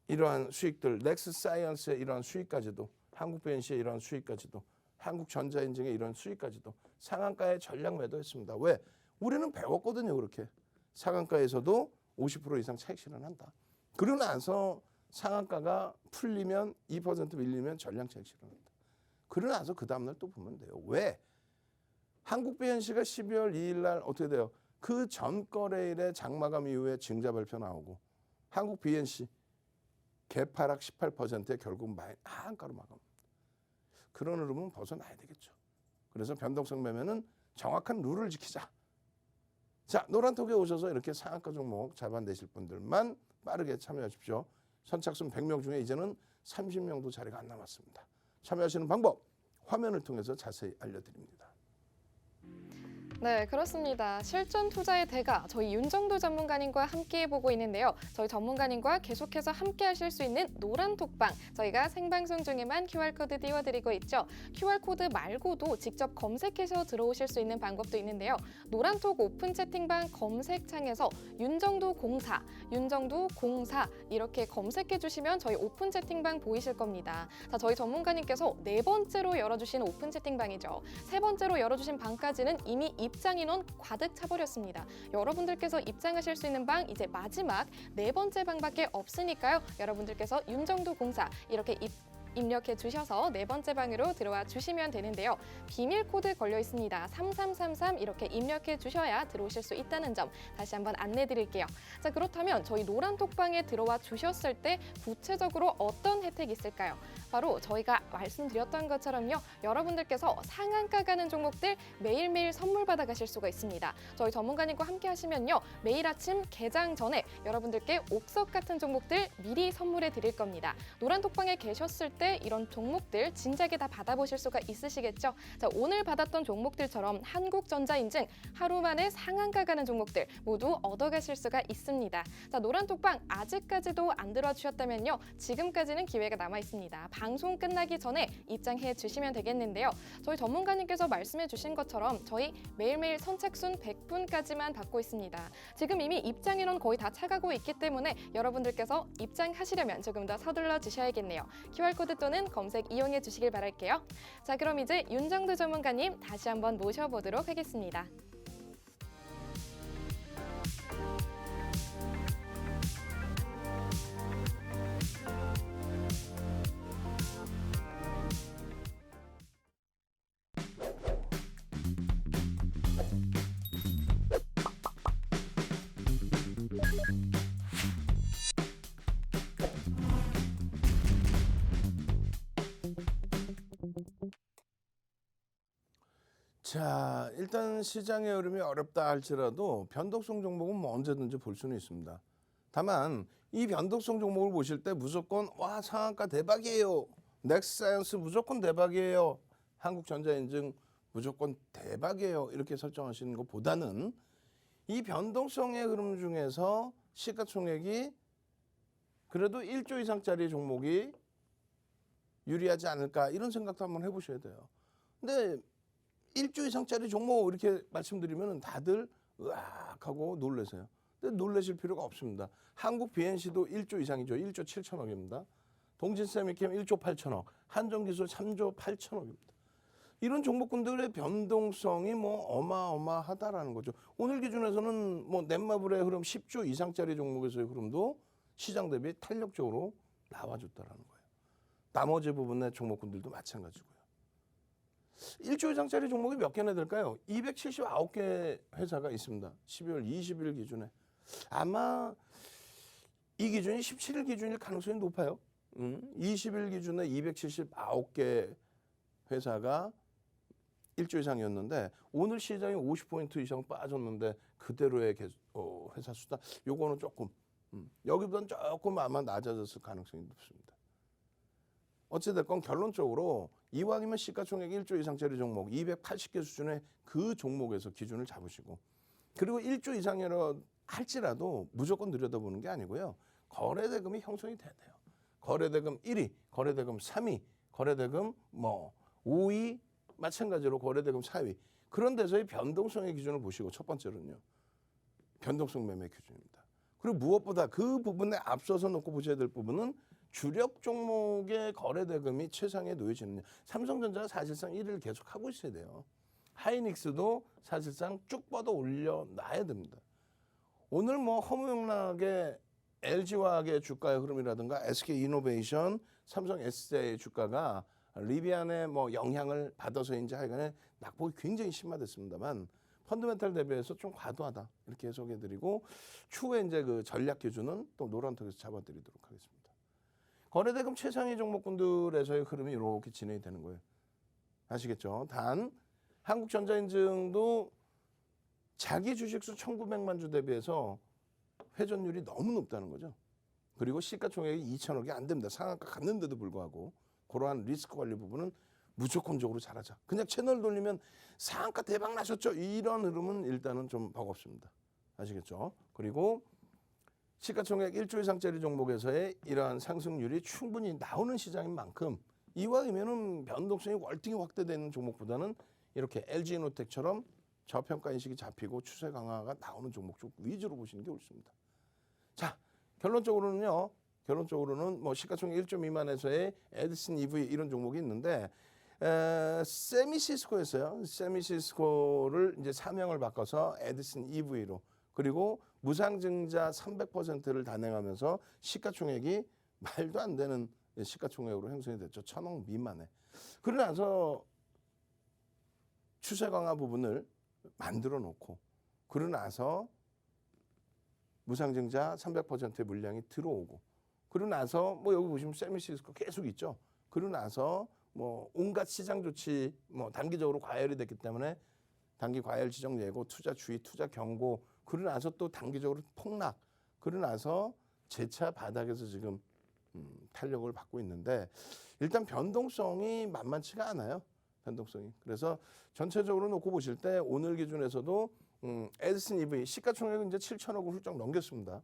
이러한 수익들, 넥스사이언스의 이러한 수익까지도 한국 BNC의 이러한 수익까지도 한국전자인증의 이런 수익까지도 상한가에 전략 매도했습니다. 왜? 우리는 배웠거든요. 그렇게. 상한가에서도 50% 이상 차익 실현한다. 그러고 나서 상한가가 풀리면 2% 밀리면 전량 차익 실현한다. 그러고 나서 그 다음날 또 보면 돼요. 왜? 한국 BNC가 12월 2일 날 어떻게 돼요? 그 전 거래일에 장마감 이후에 증자 발표 나오고 한국 BNC 개파락 18%에 결국 하한가로 마감합니다. 그런 흐름은 벗어나야 되겠죠. 그래서 변동성 매매는 정확한 룰을 지키자. 자, 노란톡에 오셔서 이렇게 상한가 종목 잡아내실 분들만 빠르게 참여하십시오. 선착순 100명 중에 이제는 30명도 자리가 안 남았습니다. 참여하시는 방법 화면을 통해서 자세히 알려드립니다. 네, 그렇습니다. 실전 투자의 대가 저희 윤정도 전문가님과 함께 보고 있는데요. 저희 전문가님과 계속해서 함께 하실 수 있는 노란톡방 저희가 생방송 중에만 QR코드 띄워드리고 있죠. QR코드 말고도 직접 검색해서 들어오실 수 있는 방법도 있는데요. 노란톡 오픈 채팅방 검색창에서 윤정도 04, 윤정도 04 이렇게 검색해 주시면 저희 오픈 채팅방 보이실 겁니다. 자, 저희 전문가님께서 네 번째로 열어주신 오픈 채팅방이죠. 세 번째로 열어주신 방까지는 이미 입장 인원 가득 차버렸습니다. 여러분들께서 입장하실 수 있는 방 이제 마지막 4번째 방밖에 없으니까요. 여러분들께서 윤정도 공사 이렇게 입력해 주셔서 4번째 방으로 들어와 주시면 되는데요. 비밀 코드 걸려 있습니다. 3333 이렇게 입력해 주셔야 들어오실 수 있다는 점 다시 한번 안내 드릴게요. 자, 그렇다면 저희 노란톡방에 들어와 주셨을 때 구체적으로 어떤 혜택이 있을까요? 바로 저희가 말씀드렸던 것처럼요. 여러분들께서 상한가 가는 종목들 매일매일 선물 받아 가실 수가 있습니다. 저희 전문가님과 함께 하시면요. 매일 아침 개장 전에 여러분들께 옥석 같은 종목들 미리 선물해 드릴 겁니다. 노란톡방에 계셨을 때 이런 종목들 진작에 다 받아보실 수가 있으시겠죠? 자, 오늘 받았던 종목들처럼 한국전자 인증 하루 만에 상한가 가는 종목들 모두 얻어가실 수가 있습니다. 자, 노란톡방 아직까지도 안 들어와 주셨다면요. 지금까지는 기회가 남아 있습니다. 방송 끝나기 전에 입장해 주시면 되겠는데요. 저희 전문가님께서 말씀해 주신 것처럼 저희 매일매일 선착순 100분까지만 받고 있습니다. 지금 이미 입장 인원 거의 다 차가고 있기 때문에 여러분들께서 입장하시려면 조금 더 서둘러 주셔야겠네요. QR코드 또는 검색 이용해 주시길 바랄게요. 자, 그럼 이제 윤정도 전문가님 다시 한번 모셔보도록 하겠습니다. 자, 일단 시장의 흐름이 어렵다 할지라도 변동성 종목은 뭐 언제든지 볼 수는 있습니다. 다만 이 변동성 종목을 보실 때 무조건 와 상한가 대박이에요. 넥스사이언스 무조건 대박이에요. 한국전자인증 무조건 대박이에요. 이렇게 설정하시는 것보다는 이 변동성의 흐름 중에서 시가총액이 그래도 1조 이상짜리 종목이 유리하지 않을까 이런 생각도 한번 해보셔야 돼요. 근데 1조 이상짜리 종목 이렇게 말씀드리면 다들 으악하고 놀라세요. 근데 놀라실 필요가 없습니다. 한국 BNC도 1조 이상이죠. 1조 7천억입니다. 동진세미캠 1조 8천억, 한정기술 3조 8천억입니다. 이런 종목군들의 변동성이 뭐 어마어마하다라는 거죠. 오늘 기준에서는 뭐 넷마블의 흐름 10조 이상짜리 종목에서의 흐름도 시장 대비 탄력적으로 나와줬다라는 거예요. 나머지 부분의 종목군들도 마찬가지고요. 1조 이상짜리 종목이 몇 개나 될까요? 279개 회사가 있습니다. 12월 20일 기준에. 아마 이 기준이 17일 기준일 가능성이 높아요. 20일 기준에 279개 회사가 1조 이상이었는데 오늘 시장이 50포인트 이상 빠졌는데 그대로의 회사 수다. 요거는 조금 여기보다는 조금 아마 낮아졌을 가능성이 높습니다. 어찌됐건 결론적으로 이왕이면 시가총액 1조 이상짜리 종목 280개 수준의 그 종목에서 기준을 잡으시고 그리고 1조 이상이라 할지라도 무조건 들여다보는 게 아니고요. 거래대금이 형성이 돼야 돼요. 거래대금 1위, 거래대금 3위, 거래대금 뭐 5위 마찬가지로 거래대금 4위 그런 데서의 변동성의 기준을 보시고 첫 번째로는요. 변동성 매매 기준입니다. 그리고 무엇보다 그 부분에 앞서서 놓고 보셔야 될 부분은 주력 종목의 거래대금이 최상에 놓여지느냐. 삼성전자가 사실상 1위를 계속 하고 있어야 돼요. 하이닉스도 사실상 쭉 뻗어 올려놔야 됩니다. 오늘 뭐 허무맹랑하게 LG화학의 주가의 흐름이라든가 SK이노베이션, 삼성 S자의 주가가 리비안의 뭐 영향을 받아서인지 하여간에 낙폭이 굉장히 심화됐습니다만 펀더멘탈 대비해서 좀 과도하다 이렇게 해석해드리고 추후에 이제 그 전략 기준은 또 노란톡에서 잡아드리도록 하겠습니다. 거래대금 최상위 종목군들에서의 흐름이 이렇게 진행이 되는 거예요. 아시겠죠? 단 한국전자인증도 자기 주식수 1,900만 주 대비해서 회전율이 너무 높다는 거죠. 그리고 시가총액이 2천억이 안 됩니다. 상한가 갔는데도 불구하고 그러한 리스크 관리 부분은 무조건적으로 잘하자. 그냥 채널 돌리면 상한가 대박 나셨죠? 이런 흐름은 일단은 좀 버겁습니다. 아시겠죠? 그리고 시가총액 1조 이상짜리 종목에서의 이러한 상승률이 충분히 나오는 시장인 만큼 이왕이면은 변동성이 월등히 확대되는 종목보다는 이렇게 LG이노텍처럼 저평가 인식이 잡히고 추세 강화가 나오는 종목 쪽 위주로 보시는 게 옳습니다. 자, 결론적으로는 뭐 시가총액 1조 미만에서의 에디슨 EV 이런 종목이 있는데 세미시스코였어요. 세미시스코를 이제 사명을 바꿔서 에디슨 EV로, 그리고 무상증자 300%를 단행하면서 시가총액이 말도 안 되는 시가총액으로 형성이 됐죠. 1,000억 미만에. 그러고 나서 추세 강화 부분을 만들어 놓고, 그러고 나서 무상증자 300%의 물량이 들어오고, 그러고 나서 뭐 여기 보시면 세미시스코 계속 있죠. 그러고 나서 뭐 온갖 시장 조치, 뭐 단기적으로 과열이 됐기 때문에 단기 과열 지정 예고, 투자 주의, 투자 경고, 그러고 나서 또 단기적으로 폭락, 그러고 나서 재차 바닥에서 지금 탄력을 받고 있는데, 일단 변동성이 만만치가 않아요. 변동성이. 그래서 전체적으로 놓고 보실 때 오늘 기준에서도 에디슨 EV 시가총액은 이제 7천억을 훌쩍 넘겼습니다.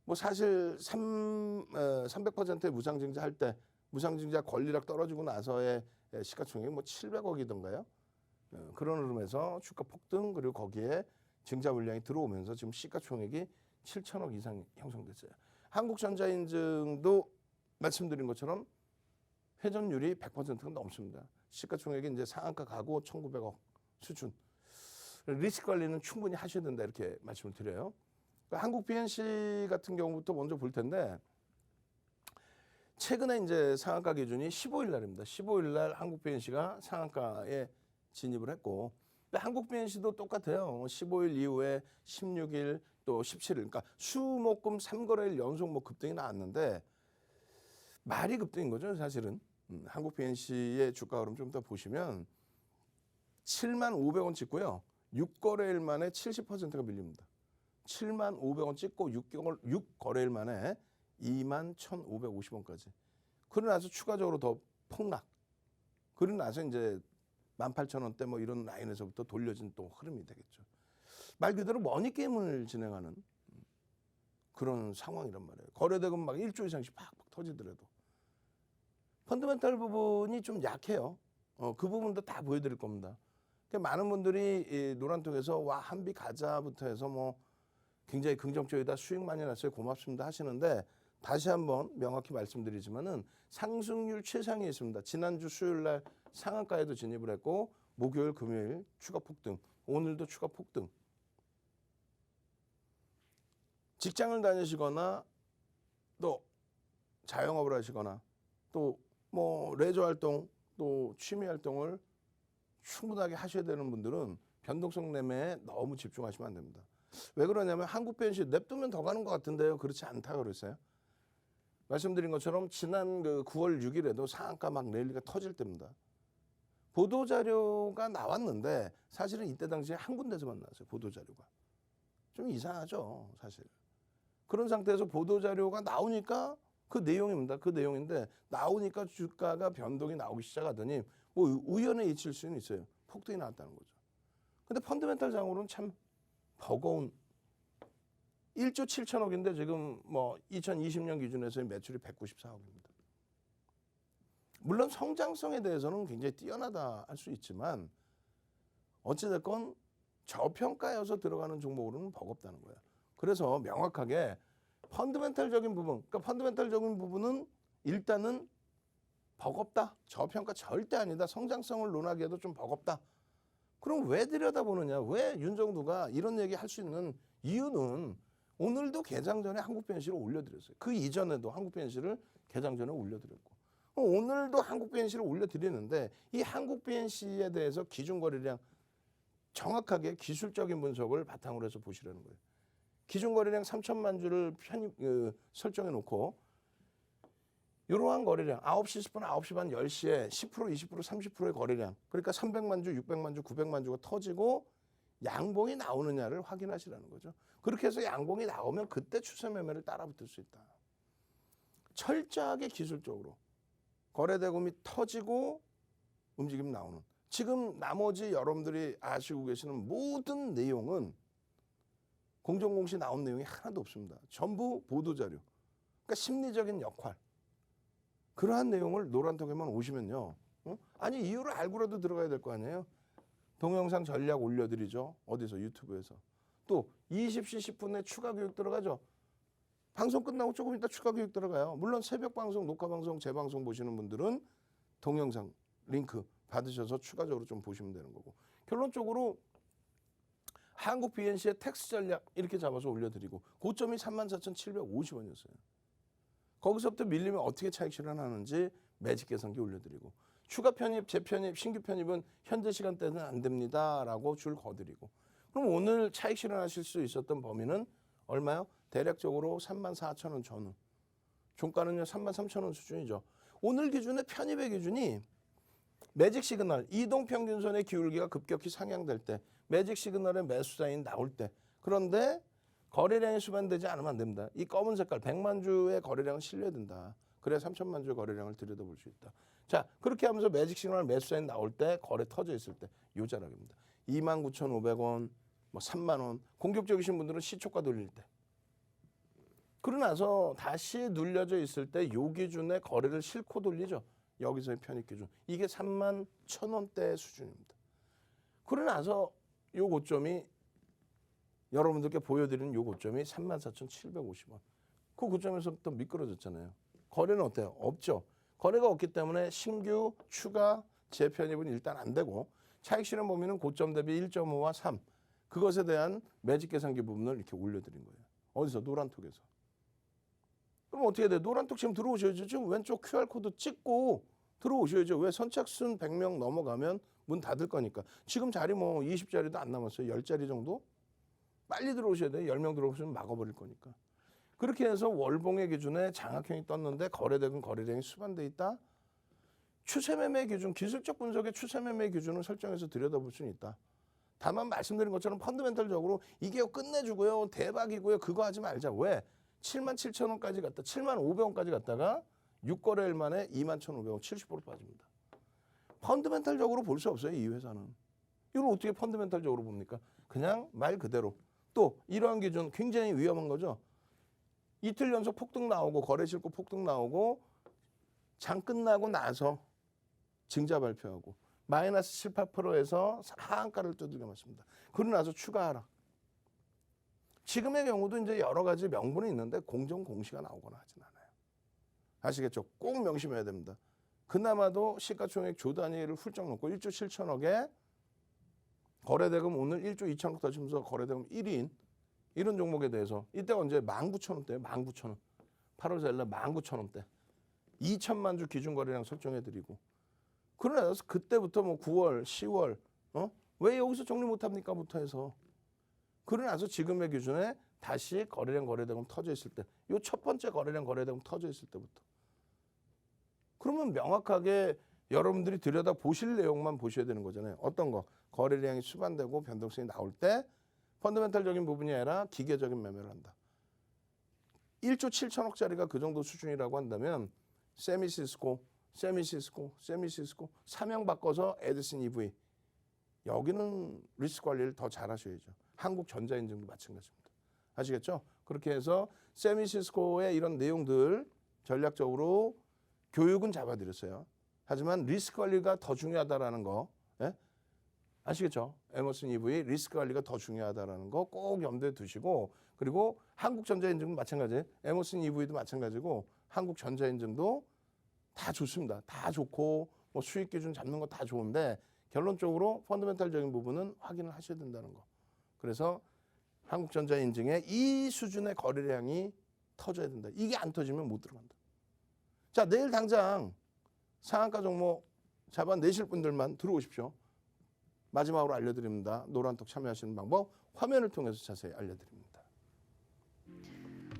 뭐 사실 300%의 무상증자 할 때, 무상증자 권리락 떨어지고 나서의 시가총액이 뭐 700억이던가요? 그런 흐름에서 주가 폭등, 그리고 거기에 증자 물량이 들어오면서 지금 시가총액이 7천억 이상 형성됐어요. 한국전자인증도 말씀드린 것처럼 회전율이 100%가 넘습니다. 시가총액이 이제 상한가 가고 1,900억 수준. 리스크 관리는 충분히 하셔야 된다, 이렇게 말씀을 드려요. 그러니까 한국 BNC 같은 경우부터 먼저 볼 텐데, 최근에 이제 상한가 기준이 15일 날입니다. 15일 날 한국 BNC가 상한가에 진입을 했고, 근데 한국 BNC도 똑같아요. 15일 이후에 16일 또 17일, 그러니까 수목금 3거래일 연속 뭐 급등이 나왔는데 말이 급등인 거죠, 사실은. 한국 BNC의 주가 흐름 좀 더 보시면 7만 500원 찍고요. 6거래일 만에 70%가 밀립니다. 7만 500원 찍고 6거래일 만에 2만 1,550원까지. 그러고 나서 추가적으로 더 폭락. 그러고 나서 이제 18,000원대 뭐 이런 라인에서부터 돌려진 또 흐름이 되겠죠. 말 그대로 머니게임을 진행하는 그런 상황이란 말이에요. 거래대금 막 1조 이상씩 팍팍 터지더라도. 펀더멘탈 부분이 좀 약해요. 그 부분도 다 보여드릴 겁니다. 그러니까 많은 분들이 이 노란통에서 와 한비 가자부터 해서 뭐 굉장히 긍정적이다, 수익 많이 났어요, 고맙습니다 하시는데, 다시 한번 명확히 말씀드리지만은 상승률 최상위에 있습니다. 지난주 수요일 날 상한가에도 진입을 했고, 목요일, 금요일 추가 폭등, 오늘도 추가 폭등. 직장을 다니시거나 또 자영업을 하시거나 또 뭐 레저 활동, 또 취미 활동을 충분하게 하셔야 되는 분들은 변동성 매매에 너무 집중하시면 안 됩니다. 왜 그러냐면 한국 BNC 냅두면 더 가는 것 같은데요. 그렇지 않다고 그랬어요. 말씀드린 것처럼 지난 그 9월 6일에도 상한가 막 랠리가 터질 때입니다. 보도자료가 나왔는데 사실은 이때 당시에 한 군데서만 나왔어요. 보도자료가. 좀 이상하죠, 사실. 그런 상태에서 보도자료가 나오니까 그 내용입니다. 그 내용인데 나오니까 주가가 변동이 나오기 시작하더니 뭐 우연의 이치일 수는 있어요. 폭등이 나왔다는 거죠. 근데 펀더멘탈 장으로는 참 버거운 1조 7천억인데 지금 뭐 2020년 기준에서의 매출이 194억입니다. 물론 성장성에 대해서는 굉장히 뛰어나다 할 수 있지만 어찌됐건 저평가여서 들어가는 종목으로는 버겁다는 거예요. 그래서 명확하게 펀더멘탈적인 부분, 그러니까 펀더멘탈적인 부분은 일단은 버겁다, 저평가 절대 아니다, 성장성을 논하기에도 좀 버겁다. 그럼 왜 들여다보느냐? 왜 윤정두가 이런 얘기 할 수 있는 이유는 오늘도 개장 전에 한국 BNC를 올려드렸어요. 그 이전에도 한국 BNC를 개장 전에 올려드렸고, 오늘도 한국 BNC를 올려드리는데 이 한국 BNC에 대해서 기준 거래량 정확하게 기술적인 분석을 바탕으로 해서 보시라는 거예요. 기준 거래량 3천만 주를 설정해 놓고 이러한 거래량 9시 10분, 9시 반, 10시에 10%, 20%, 30%의 거래량, 그러니까 300만 주, 600만 주, 900만 주가 터지고 양봉이 나오느냐를 확인하시라는 거죠. 그렇게 해서 양봉이 나오면 그때 추세 매매를 따라붙을 수 있다. 철저하게 기술적으로 거래대금이 터지고 움직임 나오는, 지금 나머지 여러분들이 아시고 계시는 모든 내용은 공정공시 나온 내용이 하나도 없습니다. 전부 보도자료, 그러니까 심리적인 역할, 그러한 내용을 노란톡에만 오시면요, 아니 이유를 알고라도 들어가야 될 거 아니에요. 동영상 전략 올려드리죠. 어디서? 유튜브에서. 또 20시 10분에 추가 교육 들어가죠. 방송 끝나고 조금 이따 추가 교육 들어가요. 물론 새벽 방송, 녹화 방송, 재방송 보시는 분들은 동영상 링크 받으셔서 추가적으로 좀 보시면 되는 거고, 결론적으로 한국 BNC의 텍스 전략 이렇게 잡아서 올려드리고 고점이 34,750원이었어요. 거기서부터 밀리면 어떻게 차익 실현하는지 매직 계산기 올려드리고, 추가 편입, 재편입, 신규 편입은 현재 시간대는 안 됩니다라고 줄 거드리고, 그럼 오늘 차익 실현하실 수 있었던 범위는 얼마요? 대략적으로 34,000원 전후. 종가는요 33,000원 수준이죠. 오늘 기준의 편입의 기준이 매직 시그널, 이동 평균선의 기울기가 급격히 상향될 때, 매직 시그널의 매수 사인 나올 때, 그런데 거래량이 수반되지 않으면 안 됩니다. 이 검은 색깔 100만 주의 거래량을 실려야 된다. 그래야 3천만 주의 거래량을 들여다볼 수 있다. 자, 그렇게 하면서 매직 시그널 매수 사인 나올 때, 거래 터져 있을 때, 요 자락입니다. 29,500원, 뭐 3만 원, 공격적이신 분들은 시초가 돌릴 때. 그러고 나서 다시 눌려져 있을 때 요 기준의 거래를 실고 돌리죠. 여기서의 편입 기준. 이게 31,000원대 수준입니다. 그러고 나서 요 고점이 여러분들께 보여드리는 요 고점이 34,750원. 그 고점에서부터 미끄러졌잖아요. 거래는 어때요? 없죠. 거래가 없기 때문에 신규 추가 재편입은 일단 안 되고, 차익 실현 범위는 고점 대비 1.5와 3. 그것에 대한 매직 계산기 부분을 이렇게 올려드린 거예요. 어디서? 노란톡에서. 그럼 어떻게 돼요? 노란톡 지금 들어오셔야죠. 지금 왼쪽 QR코드 찍고 들어오셔야죠. 왜? 선착순 100명 넘어가면 문 닫을 거니까. 지금 자리 뭐 20자리도 안 남았어요. 10자리 정도? 빨리 들어오셔야 돼요. 10명 들어오시면 막아버릴 거니까. 그렇게 해서 월봉의 기준에 장악형이 떴는데 거래대금 거래량이 수반돼 있다. 추세매매 기준, 기술적 분석의 추세매매 기준을 설정해서 들여다볼 수는 있다. 다만 말씀드린 것처럼 펀더멘털적으로 이게 끝내주고요, 대박이고요, 그거 하지 말자. 왜? 77,000원까지 갔다, 75,000원까지 갔다가 6거래일 만에 21,500원, 70% 빠집니다. 펀더멘털적으로 볼 수 없어요, 이 회사는. 이걸 어떻게 펀더멘털적으로 봅니까? 그냥 말 그대로. 또 이러한 기준 굉장히 위험한 거죠. 이틀 연속 폭등 나오고 거래 실고 폭등 나오고 장 끝나고 나서 증자 발표하고 마이너스 7, 8%에서 하한가를 두들겨 맞습니다. 그러고 나서 추가 하락. 지금의 경우도 이제 여러 가지 명분이 있는데 공정 공시가 나오거나 하진 않아요. 아시겠죠? 꼭 명심해야 됩니다. 그나마도 시가총액 조 단위를 훌쩍 넘고 1조 7천억에 거래대금 오늘 1조 2천억 터지면서 거래대금 1위인 이런 종목에 대해서 이때 언제 19,000원대예요. 19,000원. 8월 4일날 19,000원대. 2천만 주 기준 거래량 설정해드리고, 그러나서 그때부터 뭐 9월, 10월, 왜 여기서 정리 못합니까?부터 해서, 그러나서 지금의 기준에 다시 거래량 거래대금 터져 있을 때, 요 첫 번째 거래량 거래대금 터져 있을 때부터. 그러면 명확하게 여러분들이 들여다 보실 내용만 보셔야 되는 거잖아요. 어떤 거? 거래량이 수반되고 변동성이 나올 때 펀더멘털적인 부분이 아니라 기계적인 매매를 한다. 1조 7천억짜리가 그 정도 수준이라고 한다면 세미시스코, 사명 바꿔서 에디슨 EV. 여기는 리스크 관리를 더 잘하셔야죠. 한국전자인증도 마찬가지입니다. 아시겠죠? 그렇게 해서 세미시스코의 이런 내용들 전략적으로 교육은 잡아드렸어요. 하지만 리스크 관리가 더 중요하다라는 거, 예? 아시겠죠? 에머슨 EV 리스크 관리가 더 중요하다라는 거 꼭 염두에 두시고, 그리고 한국전자인증도 마찬가지, 에머슨 EV도 마찬가지고, 한국전자인증도 다 좋습니다. 다 좋고 뭐 수익 기준 잡는 거 다 좋은데 결론적으로 펀더멘털적인 부분은 확인을 하셔야 된다는 거. 그래서 한국전자인증의 이 수준의 거래량이 터져야 된다. 이게 안 터지면 못 들어간다. 자, 내일 당장 상한가 종목 잡아내실 분들만 들어오십시오. 마지막으로 알려드립니다. 노란톡 참여하시는 방법 화면을 통해서 자세히 알려드립니다.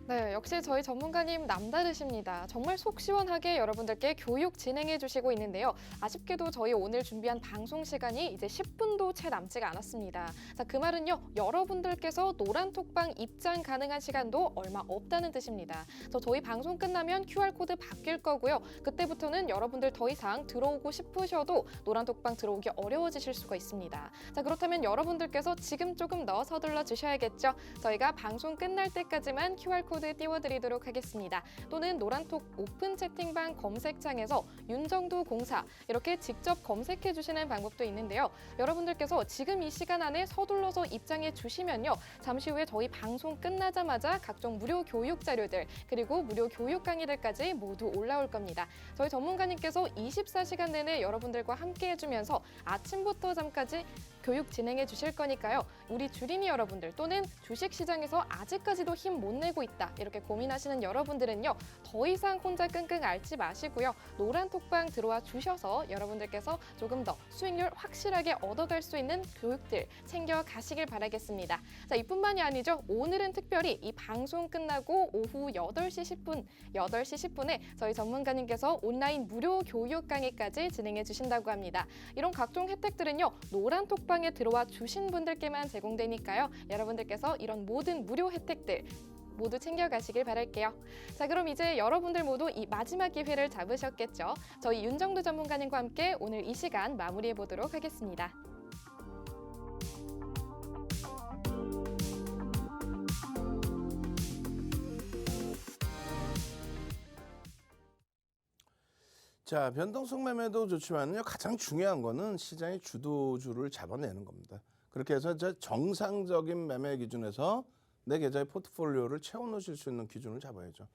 네, 역시 저희 전문가님 남다르십니다. 정말 속 시원하게 여러분들께 교육 진행해 주시고 있는데요. 아쉽게도 저희 오늘 준비한 방송 시간이 이제 10분도 채 남지가 않았습니다. 자, 그 말은요, 여러분들께서 노란톡방 입장 가능한 시간도 얼마 없다는 뜻입니다. 저희 방송 끝나면 QR코드 바뀔 거고요. 그때부터는 여러분들 더 이상 들어오고 싶으셔도 노란톡방 들어오기 어려워지실 수가 있습니다. 자, 그렇다면 여러분들께서 지금 조금 더 서둘러 주셔야겠죠. 저희가 방송 끝날 때까지만 QR코드 QR코드 띄워드리도록 하겠습니다. 또는 노란톡 오픈 채팅방 검색창에서 윤정두 공사 이렇게 직접 검색해 주시는 방법도 있는데요. 여러분들께서 지금 이 시간 안에 서둘러서 입장해 주시면요. 잠시 후에 저희 방송 끝나자마자 각종 무료 교육 자료들 그리고 무료 교육 강의들까지 모두 올라올 겁니다. 저희 전문가님께서 24시간 내내 여러분들과 함께 해주면서 아침부터 잠까지 교육 진행해 주실 거니까요. 우리 주린이 여러분들 또는 주식시장에서 아직까지도 힘 못 내고 있다 이렇게 고민하시는 여러분들은요. 더 이상 혼자 끙끙 앓지 마시고요. 노란톡방 들어와 주셔서 여러분들께서 조금 더 수익률 확실하게 얻어갈 수 있는 교육들 챙겨 가시길 바라겠습니다. 자, 이뿐만이 아니죠. 오늘은 특별히 이 방송 끝나고 오후 8시 10분에 저희 전문가님께서 온라인 무료 교육 강의까지 진행해 주신다고 합니다. 이런 각종 혜택들은요. 노란톡방에 들어와 주신 분들께만 제공되니까요. 여러분들께서 이런 모든 무료 혜택들 모두 챙겨가시길 바랄게요. 자, 그럼 이제 여러분들 모두 이 마지막 기회를 잡으셨겠죠? 저희 윤정두 전문가님과 함께 오늘 이 시간 마무리해 보도록 하겠습니다. 자, 변동성 매매도 좋지만요. 가장 중요한 거는 시장의 주도주를 잡아내는 겁니다. 그렇게 해서 정상적인 매매 기준에서 내 계좌의 포트폴리오를 채워넣으실 수 있는 기준을 잡아야죠.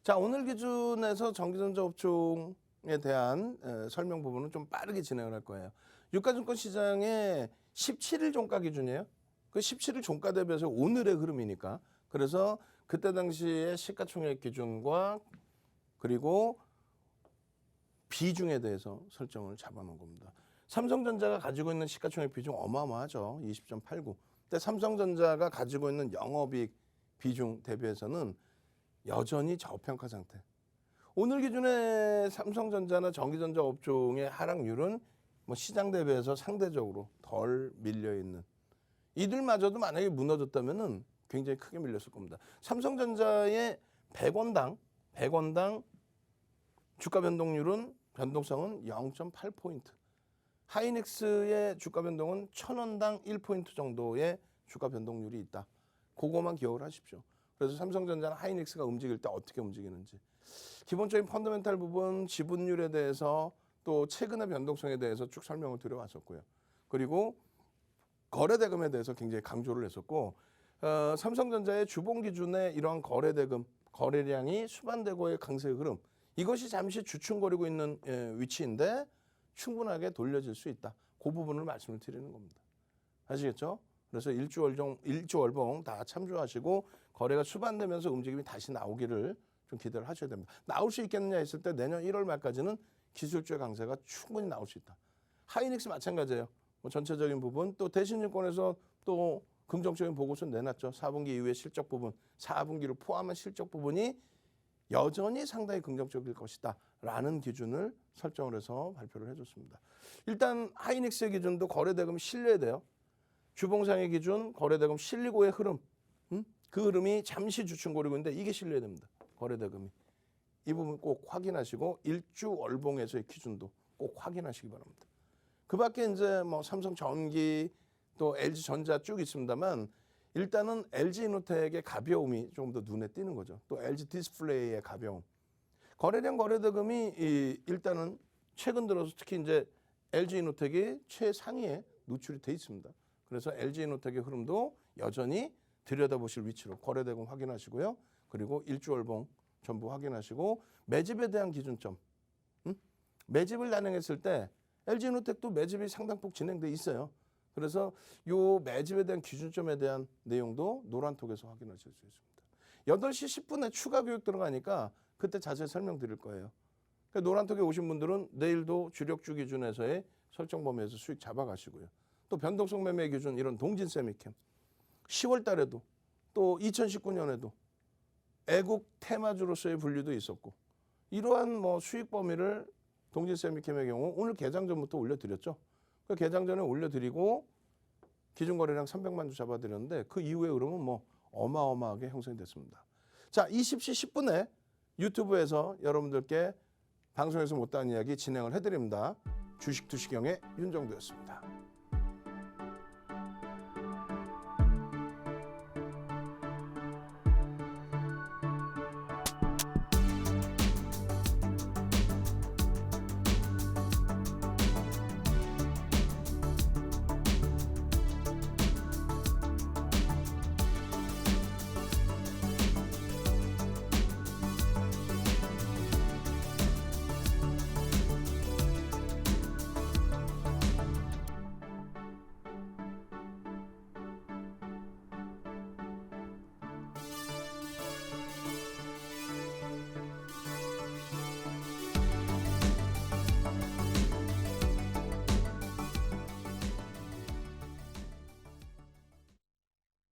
자, 오늘 기준에서 전기전자 업종에 대한 설명 부분은 좀 빠르게 진행을 할 거예요. 유가증권 시장의 17일 종가 기준이에요. 그 17일 종가 대비해서 오늘의 흐름이니까. 그래서 그때 당시의 시가총액 기준과 그리고 비중에 대해서 설정을 잡아놓은 겁니다. 삼성전자가 가지고 있는 시가총액 비중 어마어마하죠. 20.89. 근데 삼성전자가 가지고 있는 영업이익 비중 대비해서는 여전히 저평가 상태. 오늘 기준에 삼성전자나 전기전자 업종의 하락률은 뭐 시장 대비해서 상대적으로 덜 밀려 있는. 이들마저도 만약에 무너졌다면은 굉장히 크게 밀렸을 겁니다. 삼성전자의 100원당 주가 변동성은 0.8포인트. 하이닉스의 주가 변동은 1000원당 1포인트 정도의 주가 변동률이 있다. 그거만 기억을 하십시오. 그래서 삼성전자나 하이닉스가 움직일 때 어떻게 움직이는지. 기본적인 펀더멘탈 부분, 지분율에 대해서 또 최근의 변동성에 대해서 쭉 설명을 드려왔었고요. 그리고 거래대금에 대해서 굉장히 강조를 했었고 삼성전자의 주봉 기준의 이러한 거래대금, 거래량이 수반되고의 강세의 흐름 이것이 잠시 주춤거리고 있는 위치인데 충분하게 돌려질 수 있다. 그 부분을 말씀을 드리는 겁니다. 아시겠죠? 그래서 일주월봉 다 참조하시고 거래가 수반되면서 움직임이 다시 나오기를 좀 기대를 하셔야 됩니다. 나올 수 있겠느냐 했을 때 내년 1월 말까지는 기술주의 강세가 충분히 나올 수 있다. 하이닉스 마찬가지예요. 뭐 전체적인 부분 또 대신증권에서 또 긍정적인 보고서 내놨죠. 4분기 이후의 실적 부분, 4분기를 포함한 실적 부분이 여전히 상당히 긍정적일 것이다 라는 기준을 설정을 해서 발표를 해줬습니다. 일단 하이닉스의 기준도 거래대금 실려야 돼요. 주봉상의 기준 거래대금 실리고의 흐름 그 흐름이 잠시 주춤거리고 있는데 이게 실려야 됩니다. 거래대금이. 이 부분 꼭 확인하시고 일주월봉에서의 기준도 꼭 확인하시기 바랍니다. 그 밖에 이제 뭐 삼성전기 또 LG전자 쭉 있습니다만 일단은 LG이노텍의 가벼움이 조금 더 눈에 띄는 거죠. 또 LG디스플레이의 가벼움. 거래량 거래대금이 일단은 최근 들어서 특히 이제 LG이노텍이 최상위에 노출이 돼 있습니다. 그래서 LG이노텍의 흐름도 여전히 들여다보실 위치로 거래대금 확인하시고요. 그리고 일주월봉 전부 확인하시고 매집에 대한 기준점. 매집을 단행했을 때 LG이노텍도 매집이 상당폭 진행돼 있어요. 그래서 요 매집에 대한 기준점에 대한 내용도 노란톡에서 확인하실 수 있습니다. 8시 10분에 추가 교육 들어가니까 그때 자세히 설명드릴 거예요. 그러니까 노란톡에 오신 분들은 내일도 주력주 기준에서의 설정 범위에서 수익 잡아가시고요. 또 변동성 매매 기준 이런 동진 세미캠 10월 달에도 또 2019년에도 애국 테마주로서의 분류도 있었고 이러한 뭐 수익 범위를 동진 세미캠의 경우 오늘 개장 전부터 올려드렸죠. 그 개장 전에 올려드리고 기준 거래량 300만 주 잡아드렸는데 그 이후의 흐름은 뭐 어마어마하게 형성이 됐습니다. 자, 20시 10분에 유튜브에서 여러분들께 방송에서 못다한 이야기 진행을 해드립니다. 주식 투시경의 윤정두였습니다.